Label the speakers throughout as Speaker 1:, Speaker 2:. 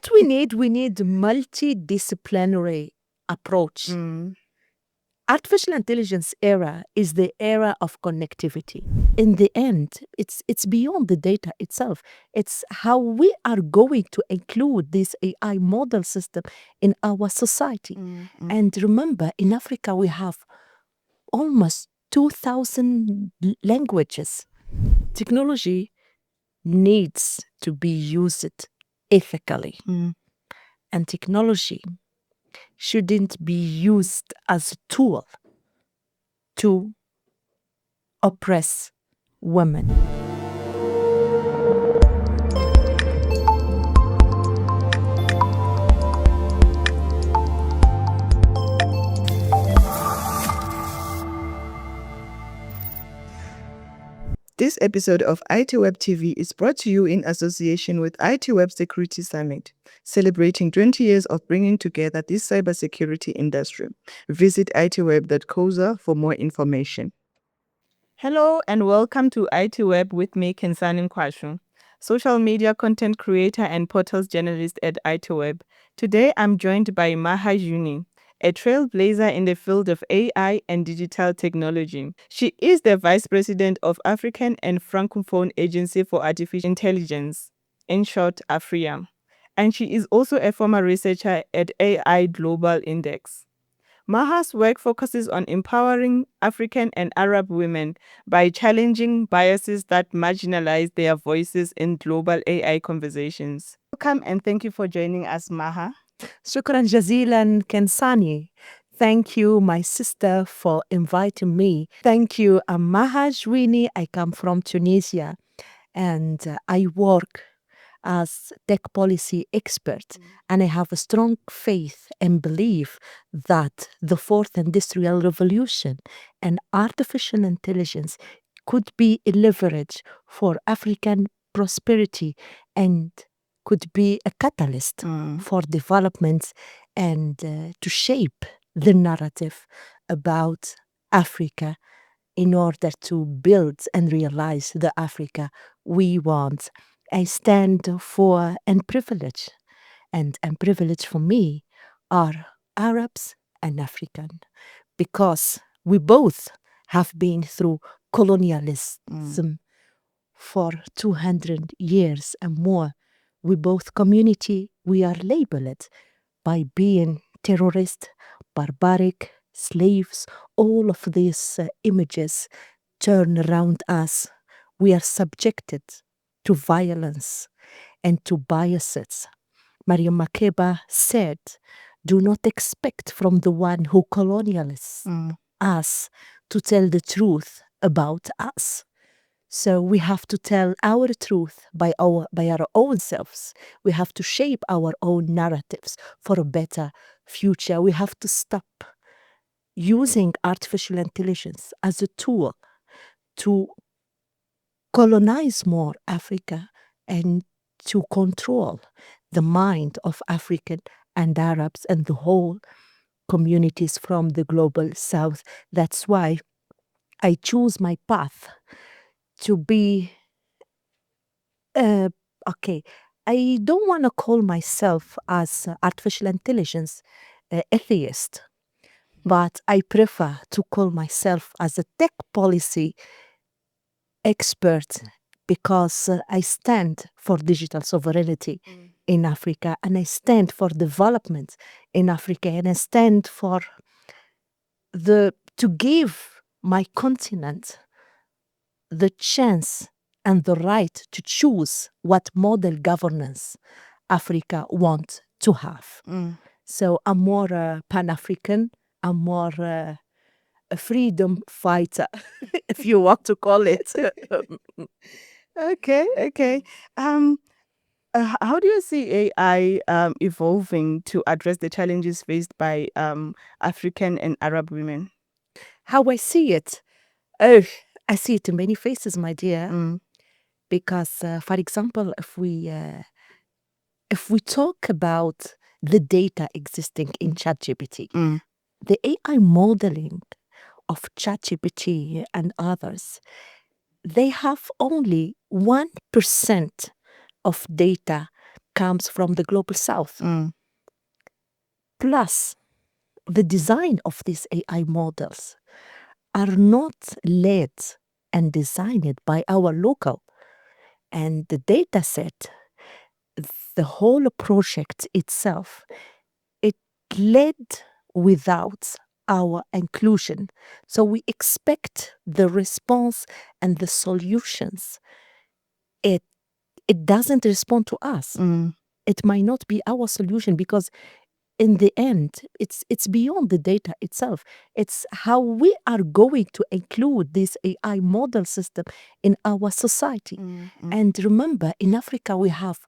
Speaker 1: What we need multidisciplinary approach. Artificial intelligence era is the era of connectivity. In the end, it's beyond the data itself. It's how we are going to include this AI model system in our society. And remember, in Africa, we have almost 2,000 languages. Technology needs to be used ethically. And technology shouldn't be used as a tool to oppress women.
Speaker 2: This episode of ITWeb TV is brought to you in association with ITWeb Security Summit, celebrating 20 years of bringing together this cybersecurity industry. Visit itweb.coza for more information. Hello and welcome to ITWeb with me, Kensani Kwashu, social media content creator and portals journalist at ITWeb. Today I'm joined by Maha Jouini, a trailblazer in the field of AI and digital technology. She is the Vice President of African and Francophone Agency for Artificial Intelligence, in short, AFRIA. And she is also a former researcher at AI Global Index. Maha's work focuses on empowering African and Arab women by challenging biases that marginalize their voices in global AI conversations. Welcome and thank you for joining us, Maha.
Speaker 1: Shukran jazilan, Kensani. Thank you, my sister, for inviting me. Thank you. I'm Maha Jouini. I come from Tunisia, and I work as tech policy expert. And I have a strong faith and belief that the fourth industrial revolution and artificial intelligence could be a leverage for African prosperity and could be a catalyst for development and to shape the narrative about Africa in order to build and realize the Africa we want. I stand for privilege, and privilege for me are Arabs and African, because we both have been through colonialism for 200 years and more. We both community, we are labeled by being terrorist, barbaric, slaves. All of these images turn around us. We are subjected to violence and to biases. Mariam Makeba said, do not expect from the one who colonializes us to tell the truth about us. So we have to tell our truth by our own selves. We have to shape our own narratives for a better future. We have to stop using artificial intelligence as a tool to colonize more Africa and to control the mind of African and Arabs and the whole communities from the global south. That's why I choose my path to be, I don't want to call myself as artificial intelligence atheist, but I prefer to call myself as a tech policy expert, because I stand for digital sovereignty in Africa, and I stand for development in Africa, and I stand for to give my continent the chance and the right to choose what model governance Africa wants to have. So I'm more Pan-African, I'm more a freedom fighter, if you want to call it.
Speaker 2: Okay. How do you see AI evolving to address the challenges faced by African and Arab women?
Speaker 1: How I see it? Oh, I see it in many faces, my dear. Because, for example, if we talk about the data existing in ChatGPT, the AI modeling of ChatGPT and others, they have only 1% of data comes from the global south. Plus, the design of these AI models are not led and designed by our local. And the data set, the whole project itself, it led without our inclusion. So we expect the response and the solutions. It doesn't respond to us. It might not be our solution because in the end, it's beyond the data itself. It's how we are going to include this AI model system in our society. And remember, in Africa, we have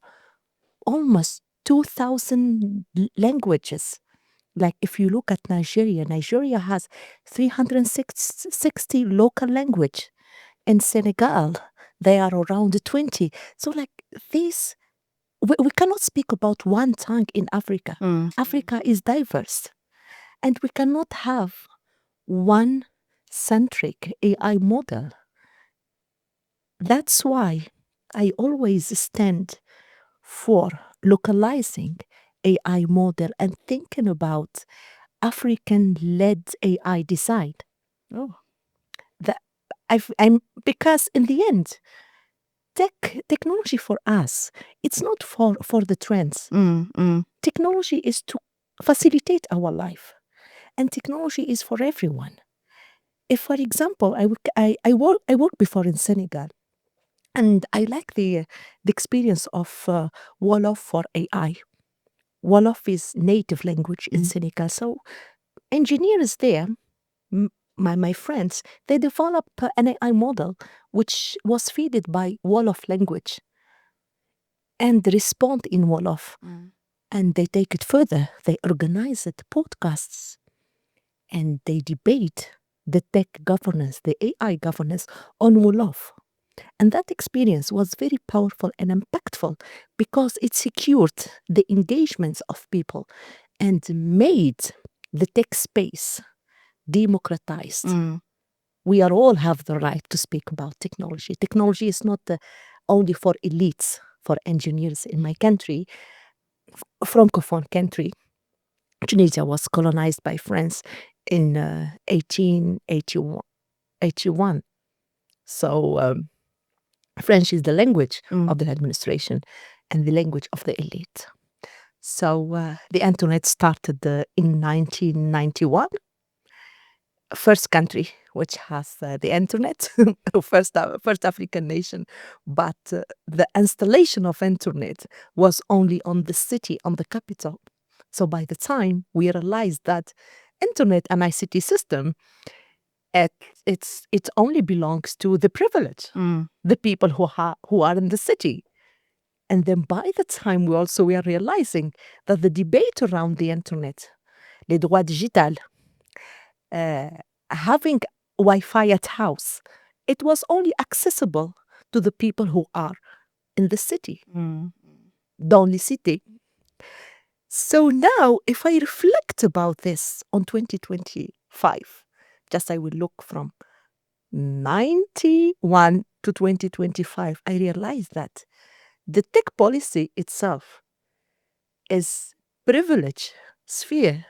Speaker 1: almost 2,000 languages. Like if you look at Nigeria, Nigeria has 360 local language. In Senegal, they are around 20. So like these, we cannot speak about one tongue in Africa. Africa is diverse. And we cannot have one centric AI model. That's why I always stand for localizing AI model and thinking about African-led AI design. Because in the end, technology for us, it's not for the trends. Technology is to facilitate our life, and technology is for everyone. If, for example, I worked before in Senegal, and I like the experience of Wolof for AI. Wolof is native language in Senegal, so engineers there, my friends, they develop an AI model which was fed by Wolof language and respond in Wolof. And they take it further. They organize it, podcasts, and they debate the tech governance, the AI governance on Wolof. And that experience was very powerful and impactful because it secured the engagements of people and made the tech space democratized. We are all have the right to speak about technology. Technology is not only for elites, for engineers. In my country, Francophone country, Tunisia was colonized by France in 1881. So French is the language of the administration and the language of the elite. So the internet started in 1991. First country which has the internet, first African nation, but the installation of internet was only on the city, on the capital. So by the time we realized that internet and ICT system, it only belongs to the privileged, the people who are in the city. And then by the time we are realizing that the debate around the internet, les droits digital, having Wi-Fi at house, it was only accessible to the people who are in the city, dans les cités. So now, if I reflect about this on 2025, just I will look from 91 to 2025, I realize that the tech policy itself is privilege sphere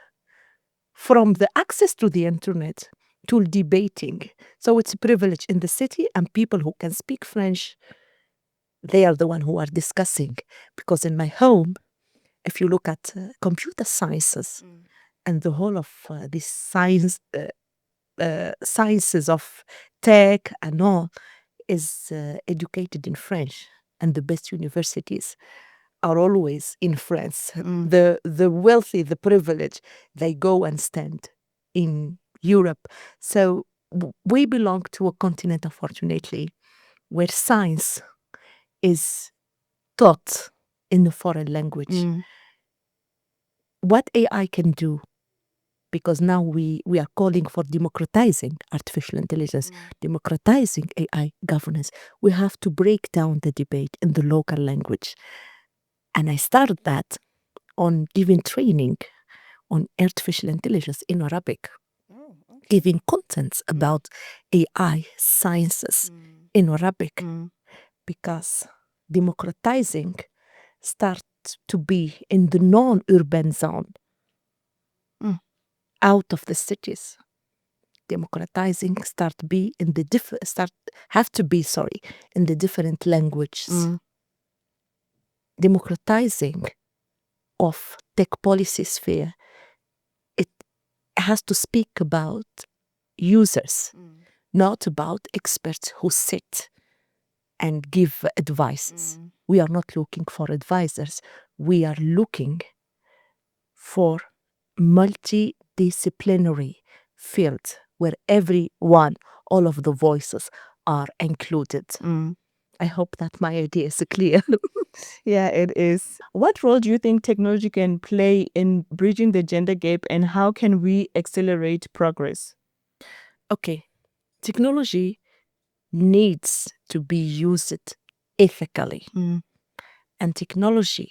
Speaker 1: from the access to the internet to debating. So it's a privilege in the city, and people who can speak French, they are the one who are discussing. Because in my home, if you look at computer sciences and the whole of this sciences of tech and all is educated in French, and the best universities are always in France. The wealthy, the privileged, they go and stand in Europe. So we belong to a continent, unfortunately, where science is taught in a foreign language. What AI can do, because now we are calling for democratizing artificial intelligence, democratizing AI governance. We have to break down the debate in the local language. And I started that on giving training on artificial intelligence in Arabic, giving contents about AI sciences in Arabic, because democratizing start to be in the non-urban zone, out of the cities. Democratizing have to be in the different languages. Democratizing of tech policy sphere, it has to speak about users, not about experts who sit and give advices. We are not looking for advisors. We are looking for multidisciplinary field where everyone, all of the voices are included. I hope that my idea is clear.
Speaker 2: Yeah, it is. What role do you think technology can play in bridging the gender gap, and how can we accelerate progress?
Speaker 1: Okay, technology needs to be used ethically. And technology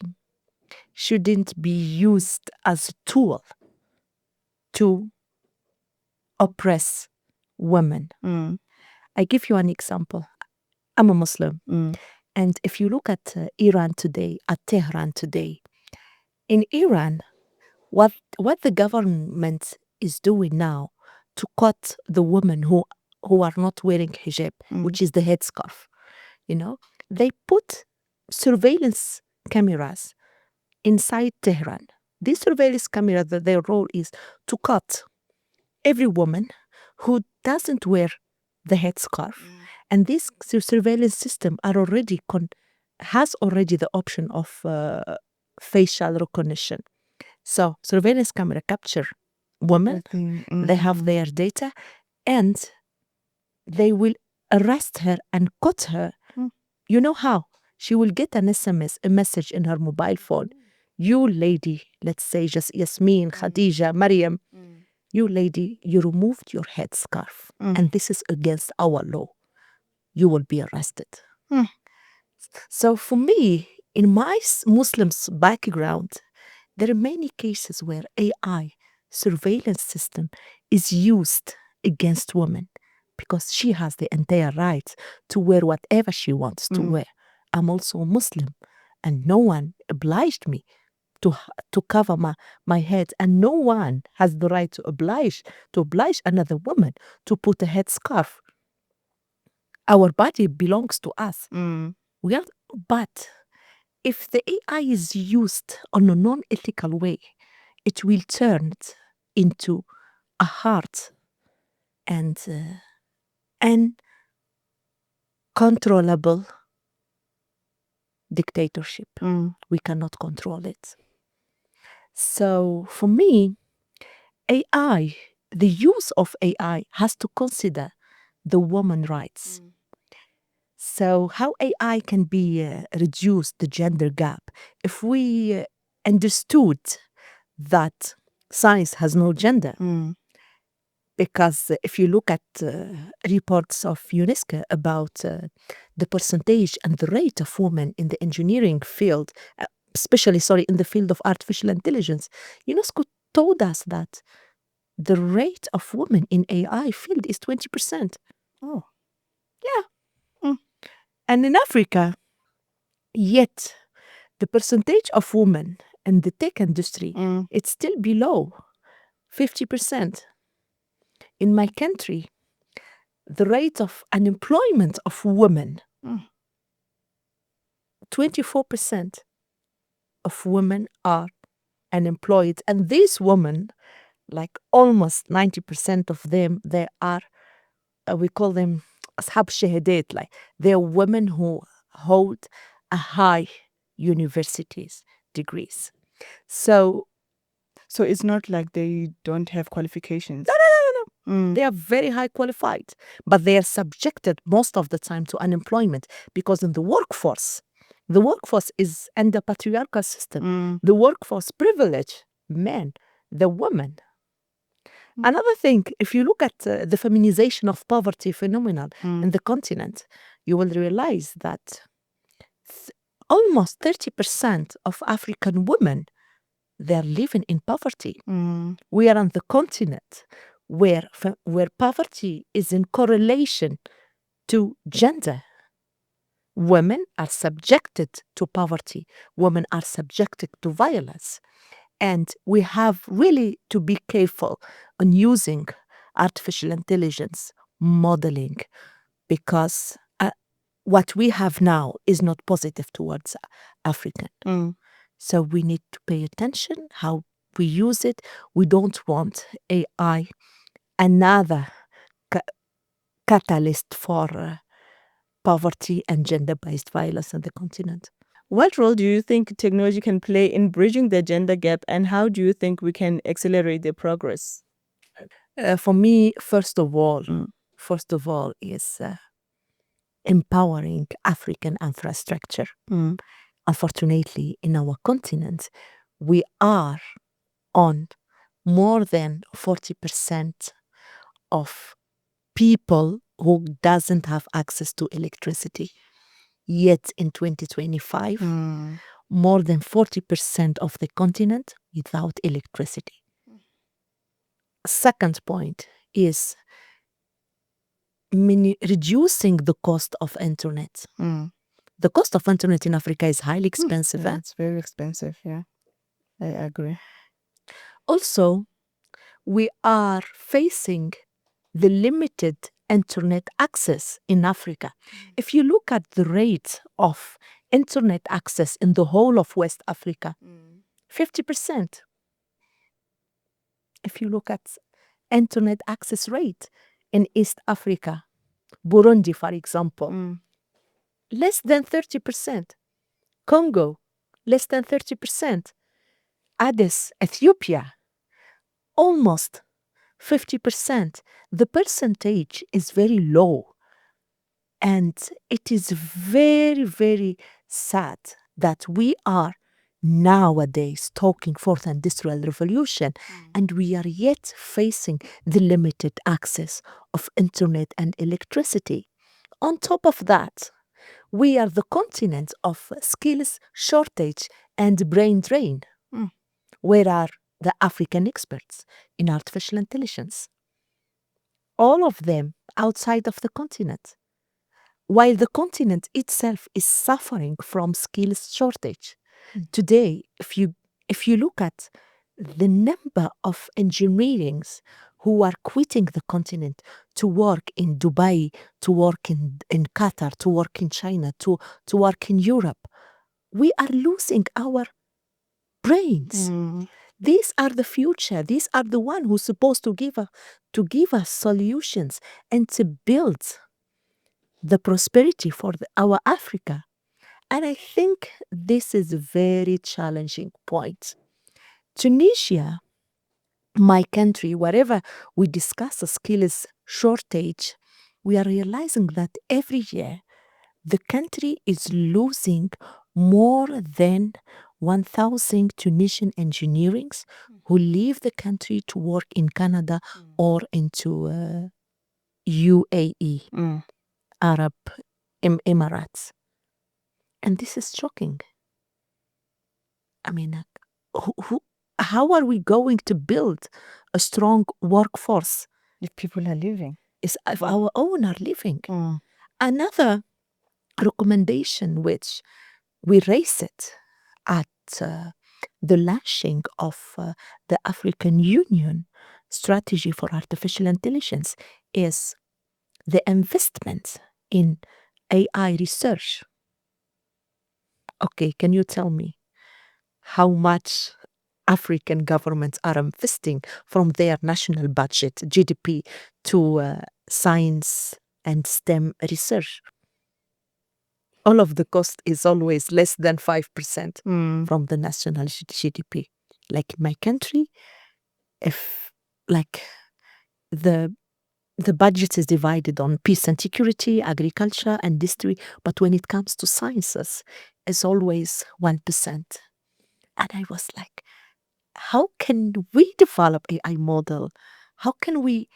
Speaker 1: shouldn't be used as a tool to oppress women. I give you an example. I'm a Muslim. And if you look at Iran today, at Tehran today, in Iran, what the government is doing now to cut the women who are not wearing hijab, which is the headscarf, they put surveillance cameras inside Tehran. These surveillance cameras, their role is to cut every woman who doesn't wear the headscarf. And this surveillance system has already the option of facial recognition. So surveillance camera capture women, they have their data, and they will arrest her and cut her. You know how? She will get an SMS, a message in her mobile phone. You lady, let's say just Yasmin, Khadija, Mariam, you lady, you removed your headscarf, and this is against our law. You will be arrested. So for me, in my Muslim's background, there are many cases where AI surveillance system is used against women because she has the entire right to wear whatever she wants to wear. I'm also a Muslim, and no one obliged me to cover my head, and no one has the right to oblige another woman to put a headscarf. Our body belongs to us. But if the AI is used on a non-ethical way, it will turn it into a hard and uncontrollable dictatorship. We cannot control it. So for me, AI, the use of AI has to consider the woman rights. So how AI can be reduced the gender gap? If we understood that science has no gender, because if you look at reports of UNESCO about the percentage and the rate of women in the engineering field, especially, in the field of artificial intelligence, UNESCO told us that the rate of women in AI field is 20%.
Speaker 2: Oh.
Speaker 1: Yeah. And in Africa, yet the percentage of women in the tech industry, it's still below 50%. In my country, the rate of unemployment of women, 24% of women are unemployed. And these women, like almost 90% of them, they are, we call them ashab shahadat, like they're women who hold a high universities degrees. So
Speaker 2: it's not like they don't have qualifications.
Speaker 1: no. They are very high qualified, but they are subjected most of the time to unemployment because in the workforce is under patriarchal system. The workforce privilege men, the women. Another thing, if you look at the feminization of poverty phenomenon in the continent, you will realize that almost 30% of African women, they're living in poverty. We are on the continent where poverty is in correlation to gender. Women are subjected to poverty. Women are subjected to violence. And we have really to be careful on using artificial intelligence modeling because what we have now is not positive towards African. So we need to pay attention how we use it. We don't want AI another catalyst for poverty and gender-based violence on the continent.
Speaker 2: What role do you think technology can play in bridging the gender gap, and how do you think we can accelerate the progress?
Speaker 1: For me, first of all, is empowering African infrastructure. Unfortunately, in our continent, we are on more than 40% of people who doesn't have access to electricity. Yet in 2025, more than 40% of the continent without electricity. Second point is reducing the cost of internet. The cost of internet in Africa is highly expensive.
Speaker 2: It's very expensive, yeah. I agree.
Speaker 1: Also, we are facing the limited internet access in Africa. If you look at the rate of internet access in the whole of West Africa, 50%. If you look at internet access rate in East Africa, Burundi, for example, less than 30%. Congo, less than 30%. Addis, Ethiopia, almost 50%. The percentage is very low. And it is very, very sad that we are nowadays talking fourth industrial revolution and we are yet facing the limited access of internet and electricity. On top of that, we are the continent of skills shortage and brain drain. Where are the African experts in artificial intelligence? All of them outside of the continent. While the continent itself is suffering from skills shortage. Today, if you look at the number of engineers who are quitting the continent to work in Dubai, to work in Qatar, to work in China, to work in Europe, we are losing our brains. These are the future. These are the one who's supposed to give us solutions and to build the prosperity for our Africa. And I think this is a very challenging point. Tunisia, my country, wherever we discuss a skills shortage, we are realizing that every year the country is losing more than 1,000 Tunisian engineers who leave the country to work in Canada or into UAE, Arab Emirates. And this is shocking. I mean, how are we going to build a strong workforce
Speaker 2: if people are leaving?
Speaker 1: If our own are leaving. Another recommendation which we raise it at the launching of the African Union strategy for artificial intelligence is the investment in AI research. Okay, can you tell me how much African governments are investing from their national budget, GDP, to science and STEM research? All of the cost is always less than 5% from the national GDP. Like in my country, if like the budget is divided on peace and security, agriculture, industry, but when it comes to sciences, it's always 1%. And I was like, how can we develop AI model? How can we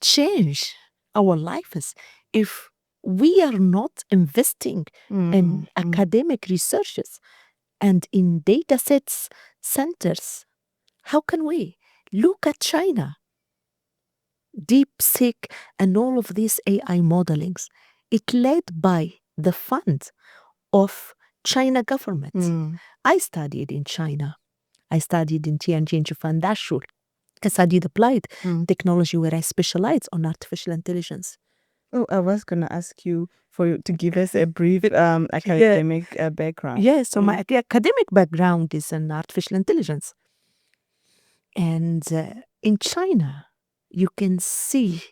Speaker 1: change our lives if we are not investing in academic researches and in data sets centers? How can we? Look at China. DeepSeek and all of these AI modelings. It led by the fund of China government. I studied in China. I studied in Tianjin Dashul. I studied applied technology where I specialized on artificial intelligence.
Speaker 2: Oh, I was going to ask you to give us a brief academic background.
Speaker 1: Yes, so my academic background is in artificial intelligence. And in China, you can see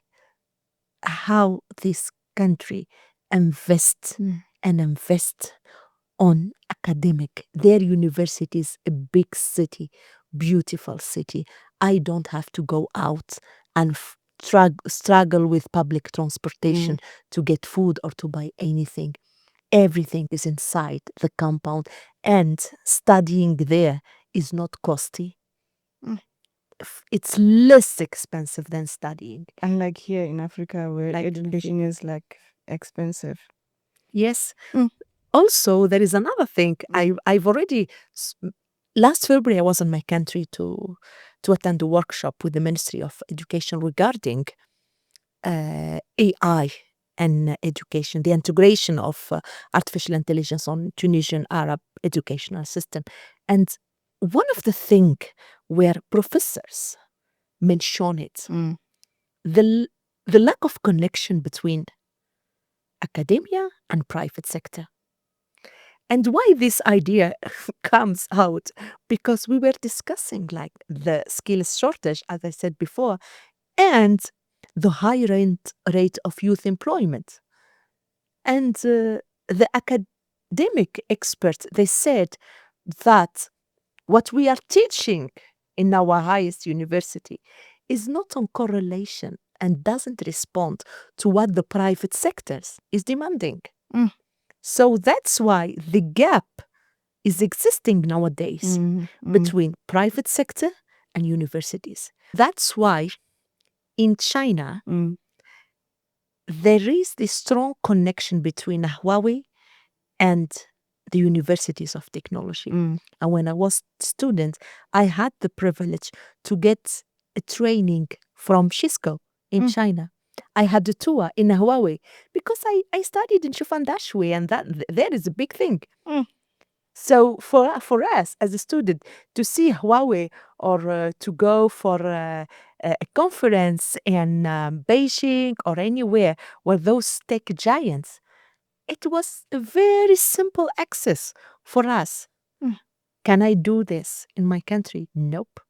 Speaker 1: how this country invests and invests on academic. Their university is a big city, beautiful city. I don't have to go out and struggle with public transportation to get food or to buy anything. Everything is inside the compound, and studying there is not costly. It's less expensive than studying.
Speaker 2: Unlike here in Africa, where education is expensive.
Speaker 1: Yes. Also, there is another thing. I've already last February I was in my country to attend a workshop with the Ministry of Education regarding AI and education, the integration of artificial intelligence on Tunisian Arab educational system. And one of the things where professors mention it, the lack of connection between academia and private sector. And why this idea comes out? Because we were discussing like the skills shortage, as I said before, and the high rate of youth employment. And the academic experts, they said that what we are teaching in our highest university is not on correlation and doesn't respond to what the private sectors is demanding. So that's why the gap is existing nowadays between private sector and universities. That's why in China, there is this strong connection between Huawei and the universities of technology. And when I was a student, I had the privilege to get a training from Cisco in China. I had a tour in Huawei because I studied in Dashui, and that is a big thing. So for us as a student to see Huawei or to go for a conference in Beijing or anywhere where those tech giants, it was a very simple access for us. Can I do this in my country? Nope.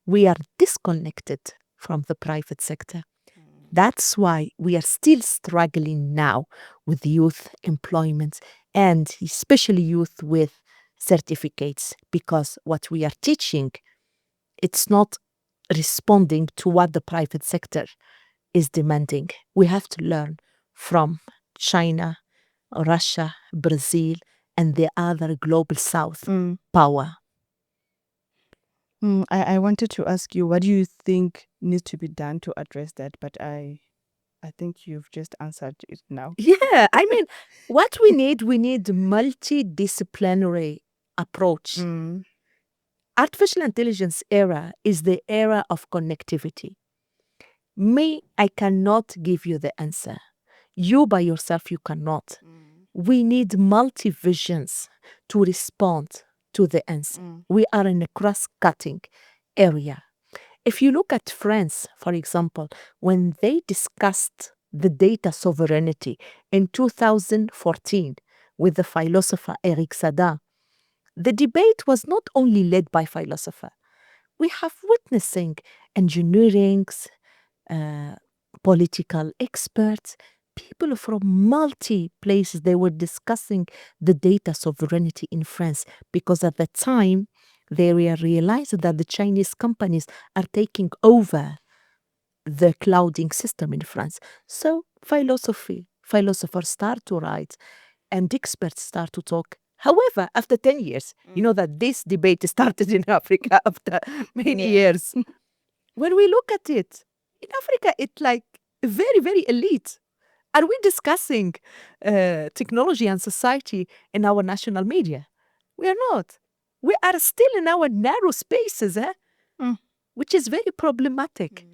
Speaker 1: We are disconnected from the private sector. That's why we are still struggling now with youth employment and especially youth with certificates, because what we are teaching, it's not responding to what the private sector is demanding. We have to learn from China, Russia, Brazil, and the other global South power.
Speaker 2: I wanted to ask you, what do you think needs to be done to address that? But I think you've just answered it now.
Speaker 1: Yeah, I mean, what we need multidisciplinary approach. Artificial intelligence era is the era of connectivity. Me, I cannot give you the answer. You by yourself, you cannot. We need multi-visions to respond to the answer. We are in a cross-cutting area. If you look at France, for example, when they discussed the data sovereignty in 2014 with the philosopher Eric Sadin, the debate was not only led by philosophers. We have witnessing engineering, political experts, people from multi places. They were discussing the data sovereignty in France because at the time they realized that the Chinese companies are taking over the clouding system in France. So philosophers start to write and experts start to talk. However, after 10 years, you know that this debate started in Africa after many years. When we look at it, in Africa, it's like very, very elite. Are we discussing technology and society in our national media? We are not. We are still in our narrow spaces, which is very problematic.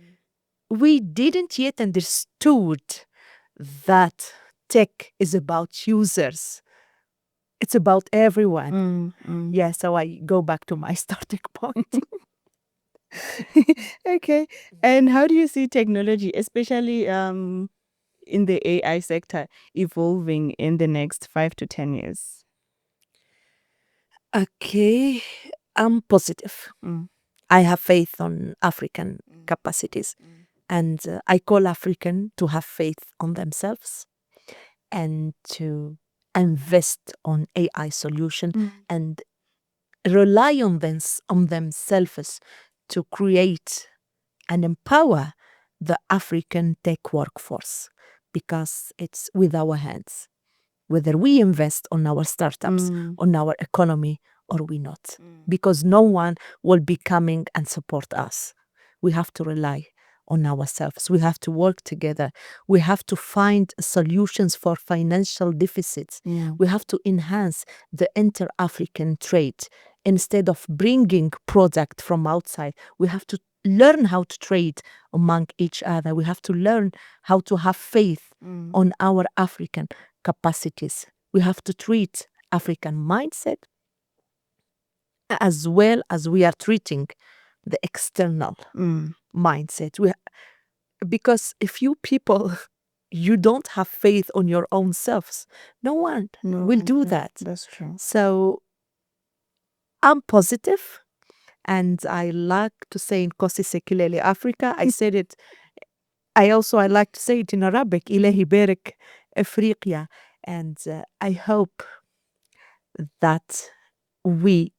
Speaker 1: We didn't yet understood that tech is about users. It's about everyone. Yeah, so I go back to my starting point.
Speaker 2: Okay. And how do you see technology, especially in the AI sector, evolving in the next 5 to 10 years?
Speaker 1: Okay, I'm positive. I have faith on African capacities. And I call African to have faith on themselves and to invest on AI solution and rely on themselves to create and empower the African tech workforce because it's with our hands, whether we invest on our startups, on our economy, or we not, because no one will be coming and support us. We have to rely on ourselves. We have to work together. We have to find solutions for financial deficits. We have to enhance the inter-African trade instead of bringing product from outside. We have to learn how to trade among each other. We have to learn how to have faith on our African capacities. We have to treat African mindset as well as we are treating the external mindset. Because if you people you don't have faith on your own selves, no one will do that.
Speaker 2: That's true.
Speaker 1: So I'm positive, and I like to say in Kosi Sekilele Africa, I said it. I like to say it in Arabic, Ilahi Barik Afriqiya. And I hope that we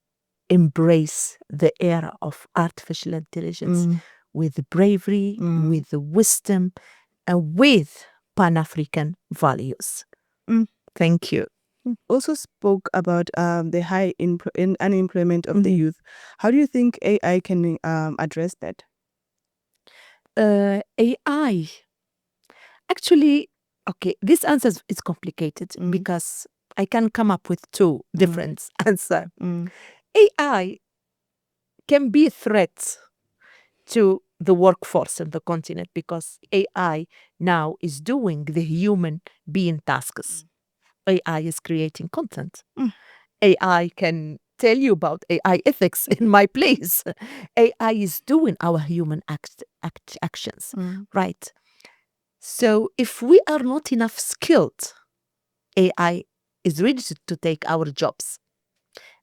Speaker 1: embrace the era of artificial intelligence with bravery, with wisdom, and with Pan-African values. Thank you.
Speaker 2: Also spoke about the high unemployment of the youth. How do you think AI can address that?
Speaker 1: AI, actually, okay, this answer is complicated because I can come up with two different answers. AI can be a threat to the workforce in the continent because AI now is doing the human being tasks. AI is creating content. AI can tell you about AI ethics in my place. AI is doing our human actions, right? So if we are not enough skilled, AI is ready to take our jobs.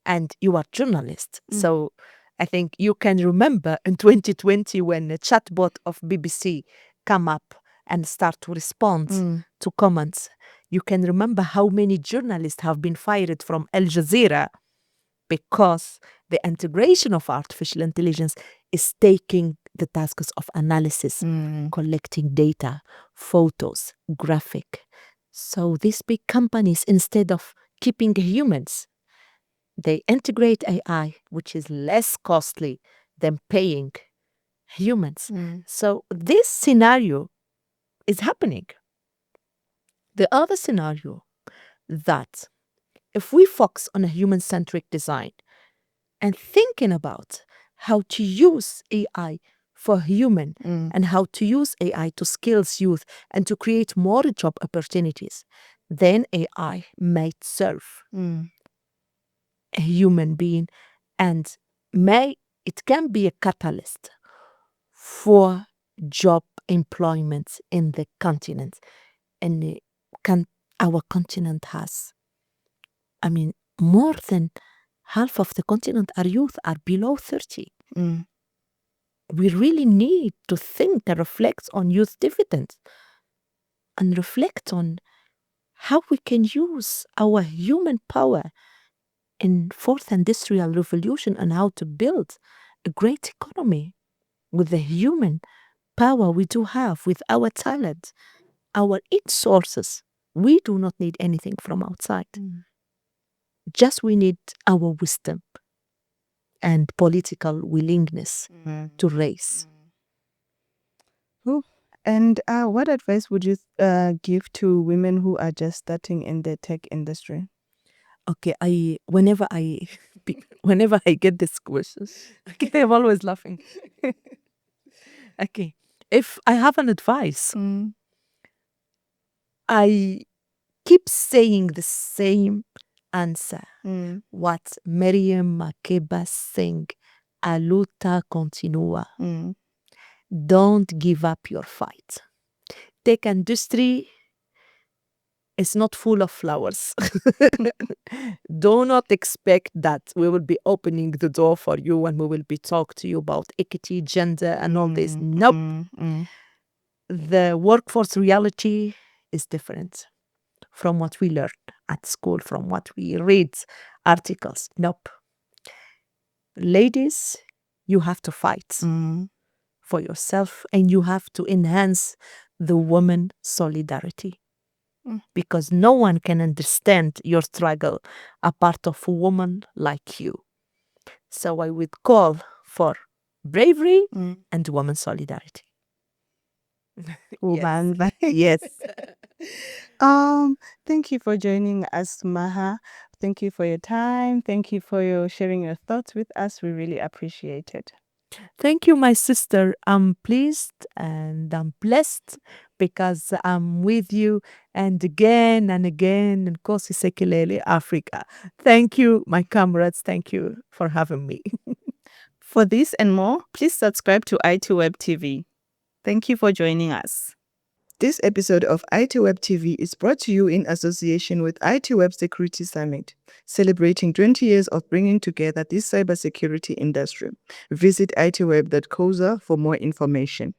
Speaker 1: And you are journalist. So I think you can remember in 2020 when a chatbot of BBC come up and start to respond to comments. You can remember how many journalists have been fired from Al Jazeera because the integration of artificial intelligence is taking the tasks of analysis, collecting data, photos, graphic. So these big companies, instead of keeping humans, they integrate AI, which is less costly than paying humans. So this scenario is happening. The other scenario that if we focus on a human-centric design and thinking about how to use AI for human and how to use AI to skills youth and to create more job opportunities, then AI might serve a human being and it can be a catalyst for job employment in the continent. And our continent has, more than half of the continent, our youth are below 30. We really need to think and reflect on youth dividends and reflect on how we can use our human power in fourth industrial revolution and how to build a great economy with the human power we do have, with our talent, our sources. We do not need anything from outside. Just we need our wisdom and political willingness to raise.
Speaker 2: And what advice would you give to women who are just starting in the tech industry?
Speaker 1: Okay, whenever I get this question, okay, I'm always laughing. Okay, if I have an advice, I keep saying the same answer.
Speaker 2: Mm.
Speaker 1: What Miriam Makeba sing, a luta continua.
Speaker 2: Mm.
Speaker 1: Don't give up your fight. Tech industry is not full of flowers. Do not expect that we will be opening the door for you and we will be talk to you about equity, gender, and all this. Nope. The workforce reality is different from what we learn at school, from what we read articles. Nope. Ladies, you have to fight for yourself and you have to enhance the woman solidarity. Because no one can understand your struggle apart of a woman like you. So I would call for bravery and woman solidarity.
Speaker 2: Woman.
Speaker 1: Yes.
Speaker 2: Thank you for joining us, Maha. Thank you for your time. Thank you for your sharing your thoughts with us. We really appreciate it.
Speaker 1: Thank you, my sister. I'm pleased and I'm blessed because I'm with you and again in Kosi Sekilele, Africa. Thank you, my comrades. Thank you for having me.
Speaker 2: For this and more, please subscribe to ITWeb TV. Thank you for joining us. This episode of ITWeb TV is brought to you in association with ITWeb Security Summit, celebrating 20 years of bringing together this cybersecurity industry. Visit itweb.coza for more information.